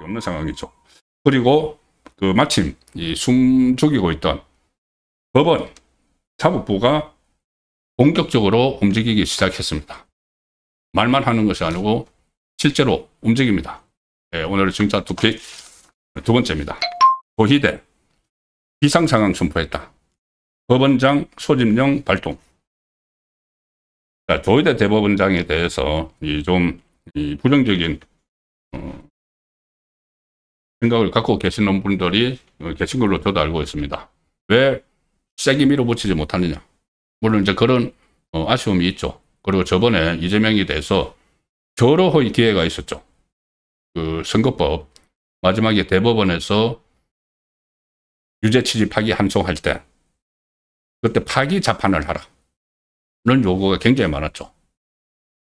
없는 상황이죠. 그리고 마침 숨 죽이고 있던 법원 사법부가 본격적으로 움직이기 시작했습니다. 말만 하는 것이 아니고 실제로 움직입니다. 네, 오늘의 중차 투픽 두 번째입니다. 조희대 비상상황 선포했다. 법원장 소집령 발동. 자, 조희대 대법원장에 대해서 좀 부정적인 생각을 갖고 계시는 분들이 계신 걸로 저도 알고 있습니다. 왜 세게 밀어붙이지 못하느냐. 물론 이제 그런 아쉬움이 있죠. 그리고 저번에 이재명에 대해서 여러 호의 기회가 있었죠. 그 선거법 마지막에 대법원에서 유죄 취지 파기 한송할 때 그때 파기 재판을 하라는 요구가 굉장히 많았죠.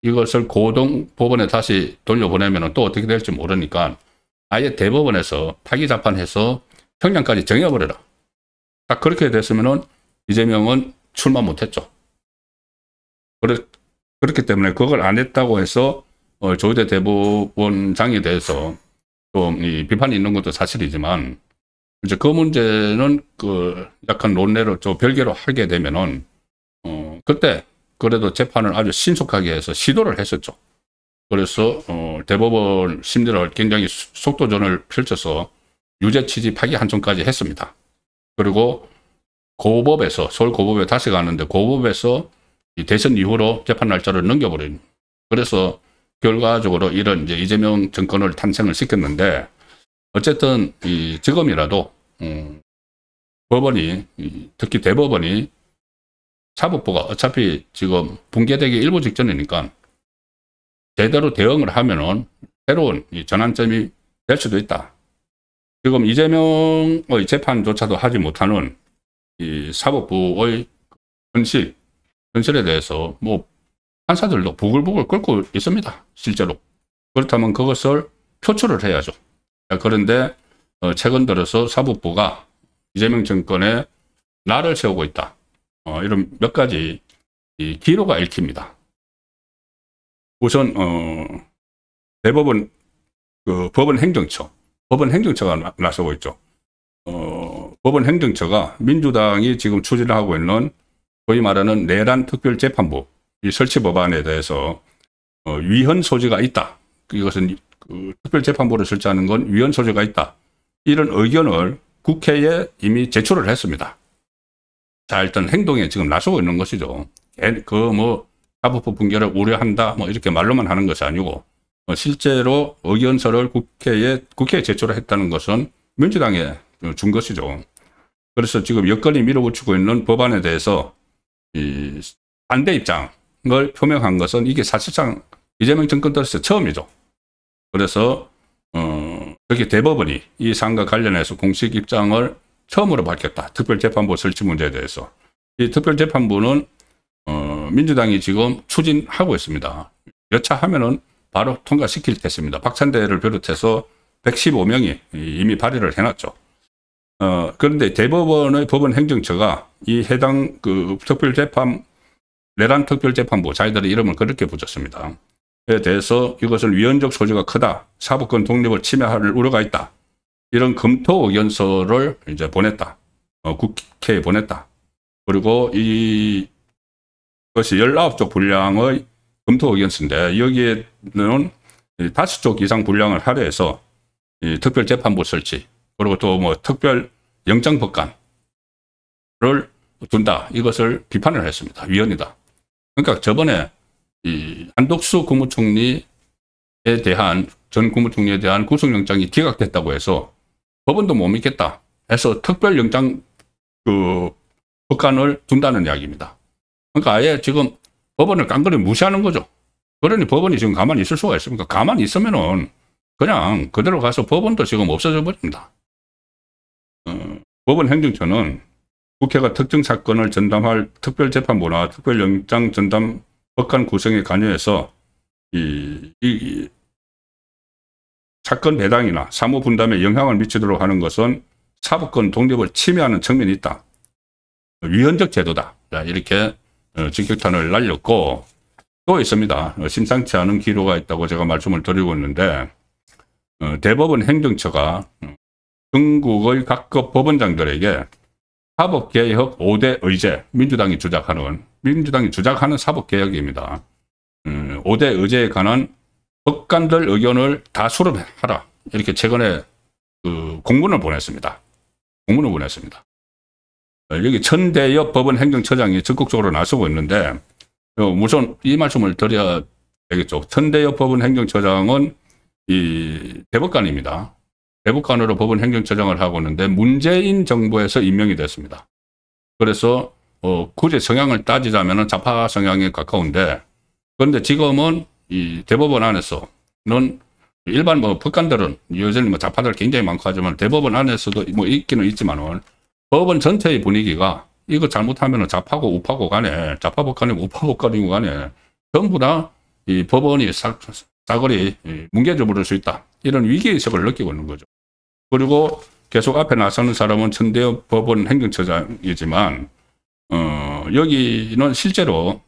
이것을 고등법원에 다시 돌려보내면 또 어떻게 될지 모르니까 아예 대법원에서 파기 재판해서 형량까지 정해버려라. 딱 그렇게 됐으면 이재명은 출마 못했죠. 그렇기 때문에 그걸 안 했다고 해서 조희대 대법원장에 대해서 좀 비판이 있는 것도 사실이지만 이제 그 문제는 약간 논례로 좀 별개로 하게 되면은 그때 그래도 재판을 아주 신속하게 해서 시도를 했었죠. 그래서 대법원 심리를 굉장히 속도전을 펼쳐서 유죄 취지 파기 한송까지 했습니다. 그리고 고법에서 서울고법에 다시 가는데 고법에서 이 대선 이후로 재판 날짜를 넘겨버린. 그래서 결과적으로 이런 이제 이재명 정권을 탄생을 시켰는데 어쨌든 지금이라도 법원이 특히 대법원이 사법부가 어차피 지금 붕괴되기 일보 직전이니까 제대로 대응을 하면은 새로운 전환점이 될 수도 있다. 지금 이재명의 재판조차도 하지 못하는 이 사법부의 현실에 대해서 뭐 판사들도 부글부글 끓고 있습니다. 실제로. 그렇다면 그것을 표출을 해야죠. 그런데 최근 들어서 사법부가 이재명 정권에 날을 세우고 있다. 이런 몇 가지 기로가 읽힙니다. 우선 대법원 법원 행정처가 나서고 있죠. 법원 행정처가 민주당이 지금 추진하고 있는 소위 말하는 내란 특별재판부 이 설치 법안에 대해서 위헌 소지가 있다. 이것은 특별재판부를 설치하는 건 위헌 소지가 있다. 이런 의견을 국회에 이미 제출을 했습니다. 자, 일단 행동에 지금 나서고 있는 것이죠. 사법부 붕괴를 우려한다. 이렇게 말로만 하는 것이 아니고 실제로 의견서를 국회에 제출을 했다는 것은 민주당에 준 것이죠. 그래서 지금 여건이 밀어붙이고 있는 법안에 대해서 반대 입장을 표명한 것은 이게 사실상 이재명 정권 들어서 처음이죠. 그래서 특히 대법원이 이 사안과 관련해서 공식 입장을 처음으로 밝혔다. 특별재판부 설치 문제에 대해서. 이 특별재판부는 민주당이 지금 추진하고 있습니다. 여차하면은 바로 통과시킬 tes입니다. 박찬대를 비롯해서 115명이 이미 발의를 해놨죠. 그런데 대법원의 법원 행정처가 이 해당 내란 특별재판부, 자기들의 이름을 그렇게 붙였습니다. 에 대해서 이것은 위헌적 소지가 크다. 사법권 독립을 침해할 우려가 있다. 이런 검토 의견서를 이제 보냈다. 국회에 보냈다. 그리고 이것이 19쪽 분량의 검토 의견서인데 여기에는 5쪽 이상 분량을 할애해서 특별재판부 설치 그리고 또 특별 영장법관을 둔다. 이것을 비판을 했습니다. 위헌이다. 그러니까 저번에 한덕수 국무총리에 대한 전 국무총리에 대한 구속영장이 기각됐다고 해서 법원도 못 믿겠다 해서 특별영장 법관을 둔다는 이야기입니다. 그러니까 아예 지금 법원을 깡그리 무시하는 거죠. 그러니 법원이 지금 가만히 있을 수가 있습니까? 가만히 있으면은 그냥 그대로 가서 법원도 지금 없어져 버립니다. 법원 행정처는 국회가 특정 사건을 전담할 특별재판부나 특별영장 전담 법관 구성에 관여해서 이 사건 배당이나 사무 분담에 영향을 미치도록 하는 것은 사법권 독립을 침해하는 측면이 있다. 위헌적 제도다. 자, 이렇게 직격탄을 날렸고, 또 있습니다. 심상치 않은 기류가 있다고 제가 말씀을 드리고 있는데, 대법원 행정처가 전국의 각급 법원장들에게 사법개혁 5대 의제, 민주당이 주장하는 사법개혁입니다. 5대 의제에 관한 법관들 의견을 다 수렴하라. 이렇게 최근에 공문을 보냈습니다. 여기 천대엽 법원 행정처장이 적극적으로 나서고 있는데, 우선 이 말씀을 드려야 되겠죠. 천대엽 법원 행정처장은 이 대법관입니다. 대법관으로 법원 행정처장을 하고 있는데 문재인 정부에서 임명이 됐습니다. 그래서 굳이 성향을 따지자면 좌파 성향에 가까운데, 그런데 지금은 이 대법원 안에서는 일반 법관들은 여전히 좌파들 굉장히 많고 하지만 대법원 안에서도 있기는 있지만은 법원 전체의 분위기가 이거 잘못하면 좌파고 우파고 간에, 좌파 법관이고 우파 법관이고 간에 전부 다 이 법원이 싸그리 뭉개져 버릴 수 있다. 이런 위기의식을 느끼고 있는 거죠. 그리고 계속 앞에 나서는 사람은 천대엽 법원 행정처장이지만, 여기는 실제로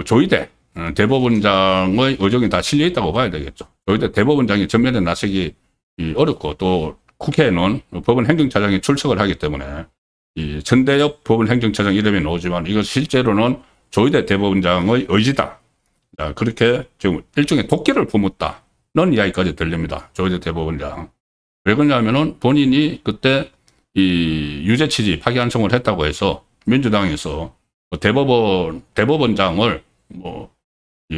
조희대 대법원장의 의정이 다 실려 있다고 봐야 되겠죠. 조희대 대법원장이 전면에 나서기 어렵고, 또 국회에는 법원 행정처장이 출석을 하기 때문에 이 천대엽 법원 행정처장 이름이 나오지만 이것 실제로는 조희대 대법원장의 의지다. 자, 그렇게 지금 일종의 도끼를 품었다는 이야기까지 들립니다. 조희대 대법원장. 왜 그러냐면은 본인이 그때 이 유죄 취지 파기환송을 했다고 해서 민주당에서 대법원장을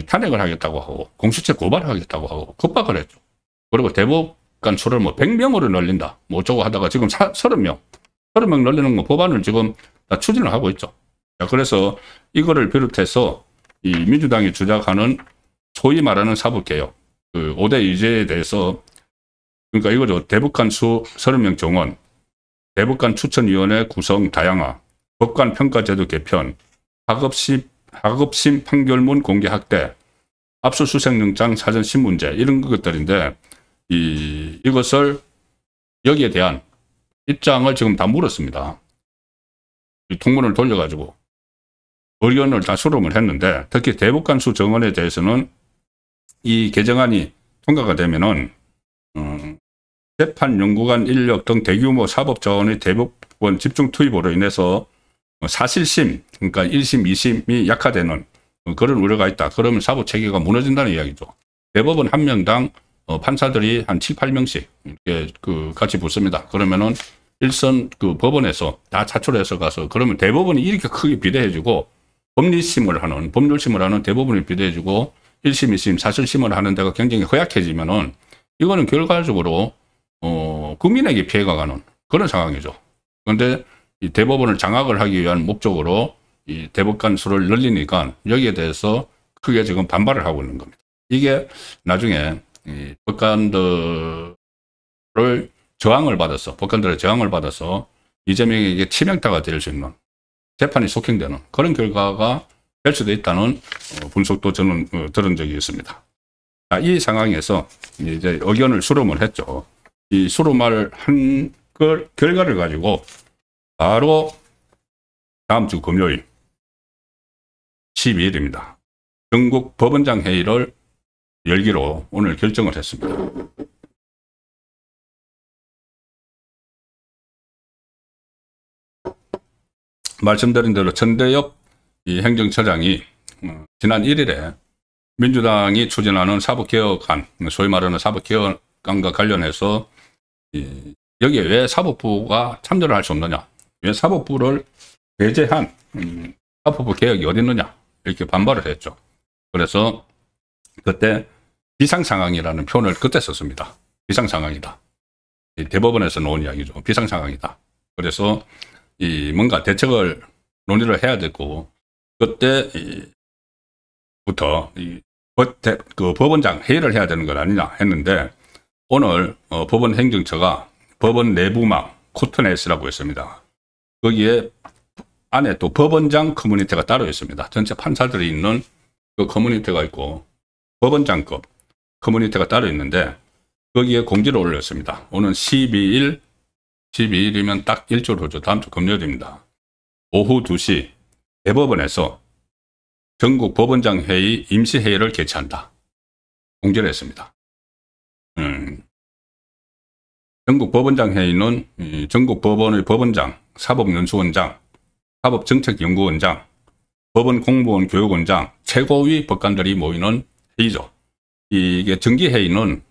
탄핵을 하겠다고 하고 공수처 고발을 하겠다고 하고 급박을 했죠. 그리고 대법관 수를 100명으로 늘린다. 어쩌고 하다가 지금 30명 늘리는 법안을 지금 다 추진을 하고 있죠. 자, 그래서 이거를 비롯해서 이 민주당이 주장하는 소위 말하는 사법개혁, 5대 의제에 대해서, 그러니까 이거죠. 대법관 수 30명 정원, 대법관 추천위원회 구성 다양화, 법관 평가제도 개편, 하급심 판결문 공개 확대, 압수수색영장 사전 신문제, 이런 것들인데, 이것을 여기에 대한 입장을 지금 다 물었습니다. 이 통문을 돌려가지고 의견을 다 수렴을 했는데, 특히 대법관 수 정원에 대해서는 이 개정안이 통과가 되면은 재판 연구관 인력 등 대규모 사법 자원의 대법원 집중 투입으로 인해서 사실심, 그러니까 1심, 2심이 약화되는 그런 우려가 있다. 그러면 사법 체계가 무너진다는 이야기죠. 대법원 한 명당 판사들이 한 7, 8명씩 이렇게 같이 붙습니다. 그러면은 일선 법원에서 다 차출해서 가서, 그러면 대법원이 이렇게 크게 비대해지고 법률심을 하는 대법원이 비대해지고 1심, 2심, 사실심을 하는 데가 굉장히 허약해지면은 이거는 결과적으로 국민에게 피해가 가는 그런 상황이죠. 그런데 이 대법원을 장악을 하기 위한 목적으로 이 대법관 수를 늘리니까 여기에 대해서 크게 지금 반발을 하고 있는 겁니다. 이게 나중에 이 법관들의 저항을 받아서 이재명에게 치명타가 될 수 있는, 재판이 속행되는 그런 결과가 될 수도 있다는 분석도 저는 들은 적이 있습니다. 자, 이 상황에서 이제 의견을 수렴을 했죠. 이 수렴을 한 결과를 가지고 바로 다음 주 금요일 12일입니다. 전국 법원장 회의를 열기로 오늘 결정을 했습니다. 말씀드린 대로 천대엽 이 행정처장이 지난 1일에 민주당이 추진하는 사법개혁안, 소위 말하는 사법개혁안과 관련해서 여기에 왜 사법부가 참여를 할 수 없느냐, 왜 사법부를 배제한 사법부 개혁이 어디 있느냐, 이렇게 반발을 했죠. 그래서 그때 비상상황이라는 표현을 그때 썼습니다. 비상상황이다. 대법원에서 나온 이야기죠. 비상상황이다. 그래서 뭔가 대책을 논의를 해야 되고, 그때부터 법원장 회의를 해야 되는 것 아니냐 했는데, 오늘 법원 행정처가 법원 내부망 코트넷이라고 했습니다. 거기에 안에 또 법원장 커뮤니티가 따로 있습니다. 전체 판사들이 있는 그 커뮤니티가 있고 법원장급 커뮤니티가 따로 있는데, 거기에 공지를 올렸습니다. 오늘 12일이면 딱 일주일 후죠. 다음 주 금요일입니다. 오후 2시 대법원에서 전국 법원장 회의 임시회의를 개최한다. 공지를 했습니다. 전국 법원장 회의는 전국 법원의 법원장, 사법연수원장, 사법정책연구원장, 법원 공무원 교육원장, 최고위 법관들이 모이는 회의죠. 이게 정기회의는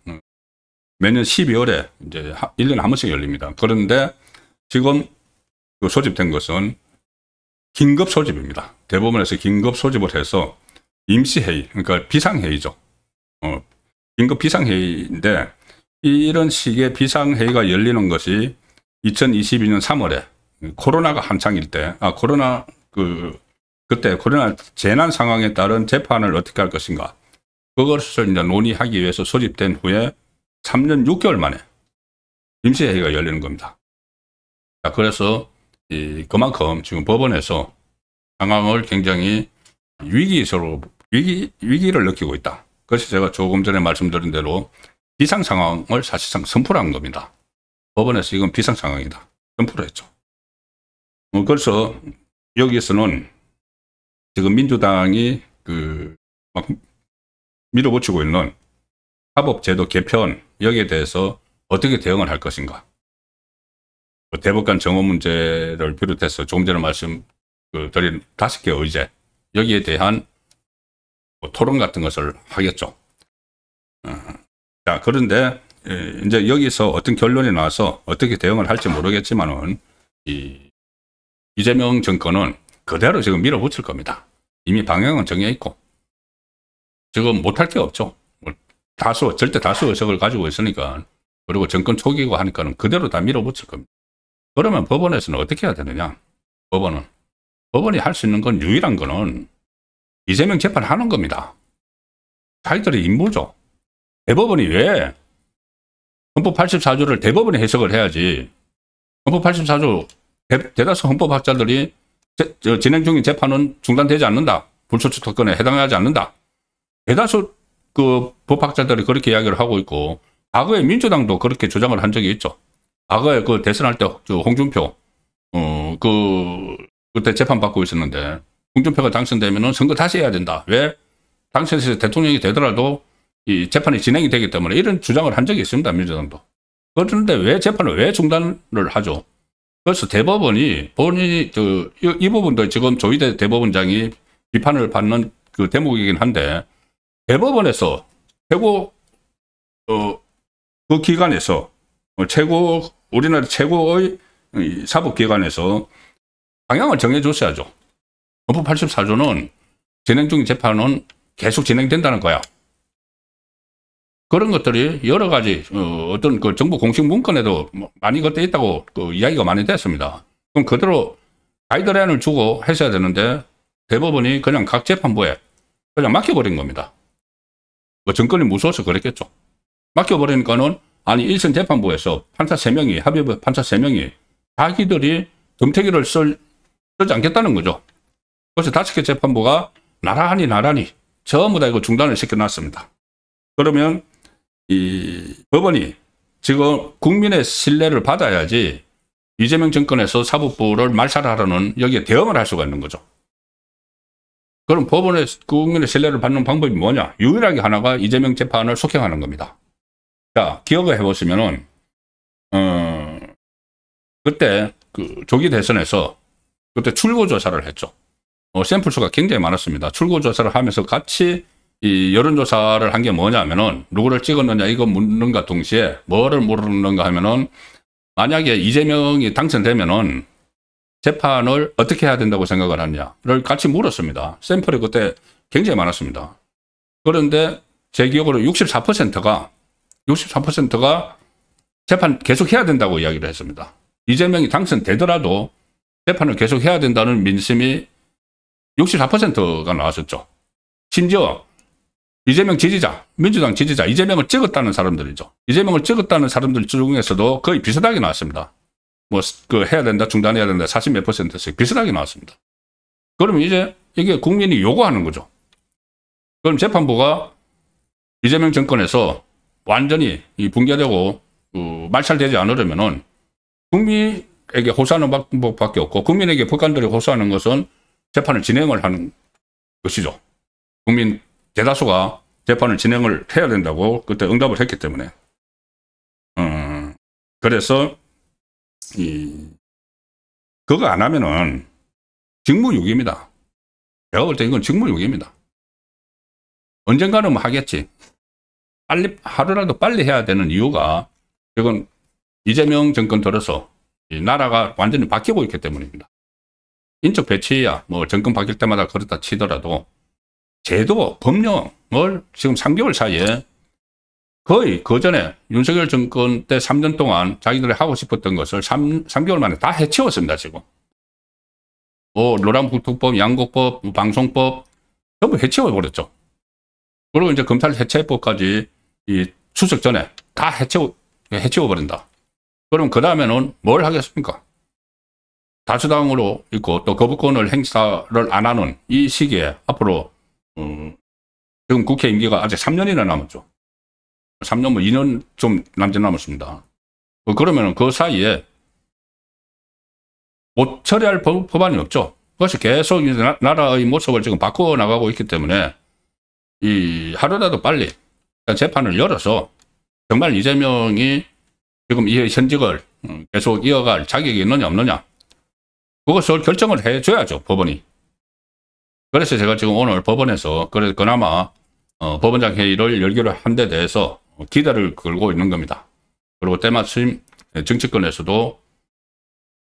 매년 12월에 이제 1년에 한 번씩 열립니다. 그런데 지금 소집된 것은 긴급 소집입니다. 대법원에서 긴급 소집을 해서 임시회의, 그러니까 비상회의죠. 긴급 비상회의인데 이런 식의 비상회의가 열리는 것이 2022년 3월에 코로나가 한창일 때, 그때 코로나 재난 상황에 따른 재판을 어떻게 할 것인가. 그것을 이제 논의하기 위해서 소집된 후에 3년 6개월 만에 임시회의가 열리는 겁니다. 자, 그래서 그만큼 지금 법원에서 상황을 굉장히 위기를 느끼고 있다. 그래서 제가 조금 전에 말씀드린 대로 비상 상황을 사실상 선포를 한 겁니다. 법원에서 이건 비상 상황이다. 선포를 했죠. 그래서 여기에서는 지금 민주당이 막 밀어붙이고 있는 사법제도 개편, 여기에 대해서 어떻게 대응을 할 것인가. 대법관 정원 문제를 비롯해서 조금 전에 말씀드린 5개 의제, 여기에 대한 토론 같은 것을 하겠죠. 자, 그런데 이제 여기서 어떤 결론이 나와서 어떻게 대응을 할지 모르겠지만은 이재명 정권은 그대로 지금 밀어붙일 겁니다. 이미 방향은 정해 있고 지금 못할 게 없죠. 절대 다수 의석을 가지고 있으니까, 그리고 정권 초기고 하니까는 그대로 다 밀어붙일 겁니다. 그러면 법원에서는 어떻게 해야 되느냐? 법원이 할 수 있는 건, 유일한 거는 이재명 재판하는 겁니다. 자기들의 임무죠. 대법원이 왜 헌법 84조를 대법원이 해석을 해야지, 헌법 84조 대다수 헌법학자들이 진행 중인 재판은 중단되지 않는다, 불소추 특권에 해당하지 않는다, 대다수 그 법학자들이 그렇게 이야기를 하고 있고, 과거에 민주당도 그렇게 주장을 한 적이 있죠. 과거에 그 대선할 때 홍준표 그때 재판받고 있었는데, 홍준표가 당선되면은 선거 다시 해야 된다. 왜? 당선해서 대통령이 되더라도 이 재판이 진행이 되기 때문에, 이런 주장을 한 적이 있습니다. 민주당도. 그런데 왜 재판을 왜 중단을 하죠? 그래서 대법원이 본인이 이 부분도 지금 조희대 대법원장이 비판을 받는 그 대목이긴 한데, 대법원에서 최고 그 기관에서 우리나라 최고의 사법기관에서 방향을 정해줬어야죠. 헌법 84조는 진행 중인 재판은 계속 진행된다는 거야. 그런 것들이 여러 가지 어떤 그 정부 공식 문건에도 많이 겉에 있다고 이야기가 많이 됐습니다. 그럼 그대로 가이드라인을 주고 했어야 되는데, 대법원이 그냥 각 재판부에 그냥 맡겨버린 겁니다. 정권이 무서워서 그랬겠죠. 맡겨버리니까는, 아니 1선 재판부에서 판사 3명이, 합의부 판사 3명이 자기들이 금태기를 쓰지 않겠다는 거죠. 그래서 5개 재판부가 나란히 전부 다 이거 중단을 시켜놨습니다. 그러면 이 법원이 지금 국민의 신뢰를 받아야지 이재명 정권에서 사법부를 말살하려는, 여기에 대응을 할 수가 있는 거죠. 그럼 법원의 국민의 신뢰를 받는 방법이 뭐냐? 유일하게 하나가 이재명 재판을 속행하는 겁니다. 자, 기억을 해보시면은, 그때 그 조기 대선에서 그때 출구조사를 했죠. 샘플 수가 굉장히 많았습니다. 출구조사를 하면서 같이 이 여론조사를 한 게 뭐냐면은, 누구를 찍었느냐 이거 묻는가 동시에 뭐를 물었는가 하면은, 만약에 이재명이 당선되면은 재판을 어떻게 해야 된다고 생각을 하느냐를 같이 물었습니다. 샘플이 그때 굉장히 많았습니다. 그런데 제 기억으로 64%가 재판 계속 해야 된다고 이야기를 했습니다. 이재명이 당선되더라도 재판을 계속 해야 된다는 민심이 64%가 나왔었죠. 심지어 이재명 지지자, 민주당 지지자, 이재명을 찍었다는 사람들이죠. 이재명을 찍었다는 사람들 중에서도 거의 비슷하게 나왔습니다. 해야 된다, 중단해야 된다, 40몇 %씩 비슷하게 나왔습니다. 그러면 이제 이게 국민이 요구하는 거죠. 그럼 재판부가 이재명 정권에서 완전히 붕괴되고 말살되지 않으려면은 국민에게 호소하는 방법밖에 없고, 국민에게 법관들이 호소하는 것은 재판을 진행을 하는 것이죠. 국민 대다수가 재판을 진행을 해야 된다고 그때 응답을 했기 때문에. 그래서 그거 안 하면은 직무유기입니다. 제가 볼 때 이건 직무유기입니다. 언젠가는 뭐 하겠지. 빨리, 하루라도 빨리 해야 되는 이유가, 이건 이재명 정권 들어서 이 나라가 완전히 바뀌고 있기 때문입니다. 인적 배치야 뭐 정권 바뀔 때마다 그렇다 치더라도 제도, 법령을 지금 3개월 사이에 거의 그 전에 윤석열 정권 때 3년 동안 자기들이 하고 싶었던 것을 3개월 만에 다 해치웠습니다, 지금. 뭐, 노란북통법, 양곡법, 방송법, 전부 해치워버렸죠. 그리고 이제 검찰 해체법까지 이 추석 전에 다 해치워버린다. 그럼 그 다음에는 뭘 하겠습니까? 다수당으로 있고 또 거부권을 행사를 안 하는 이 시기에 앞으로, 지금 국회 임기가 아직 3년이나 남았죠. 3년, 뭐 2년 좀 남았습니다. 그러면 그 사이에 못 처리할 법안이 없죠. 그것이 계속 나라의 모습을 지금 바꿔 나가고 있기 때문에 이 하루라도 빨리 재판을 열어서 정말 이재명이 지금 이 현직을 계속 이어갈 자격이 있느냐 없느냐, 그것을 결정을 해줘야죠, 법원이. 그래서 제가 지금 오늘 법원에서 그나마 법원장 회의를 열기로 한 데 대해서 기대를 걸고 있는 겁니다. 그리고 때마침 정치권에서도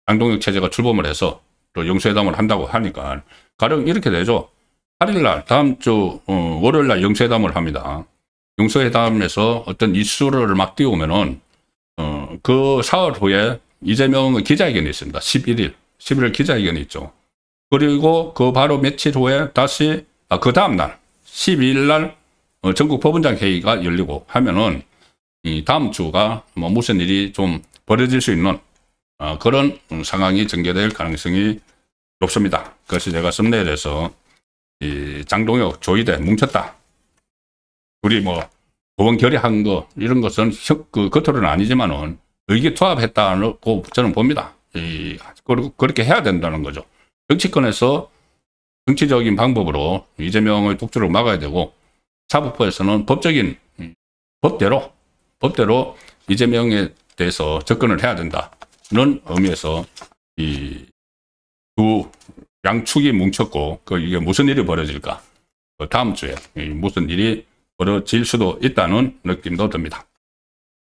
장동혁 체제가 출범을 해서 또 영수회담을 한다고 하니까 가령 이렇게 되죠. 8일날 다음 주 월요일날 영수회담을 합니다. 영수회담에서 어떤 이슈를 막 띄우면은 그 사흘 후에 이재명의 기자회견이 있습니다. 11일 기자회견이 있죠. 그리고 그 바로 며칠 후에 다시 그 다음날 12일날 전국 법원장 회의가 열리고 하면은 이 다음 주가 뭐 무슨 일이 좀 벌어질 수 있는 그런 상황이 전개될 가능성이 높습니다. 그래서 제가 썸네일에서 이 장동혁, 조이대 뭉쳤다. 우리 뭐 법원 결의한 거 이런 것은 그 겉으로는 아니지만은 의기투합했다고 저는 봅니다. 그렇게 해야 된다는 거죠. 정치권에서 정치적인 방법으로 이재명의 독주를 막아야 되고, 사법부에서는 법적인 법대로 이재명에 대해서 접근을 해야 된다는 의미에서 이 두 양축이 뭉쳤고, 이게 무슨 일이 벌어질까? 다음 주에 무슨 일이 벌어질 수도 있다는 느낌도 듭니다.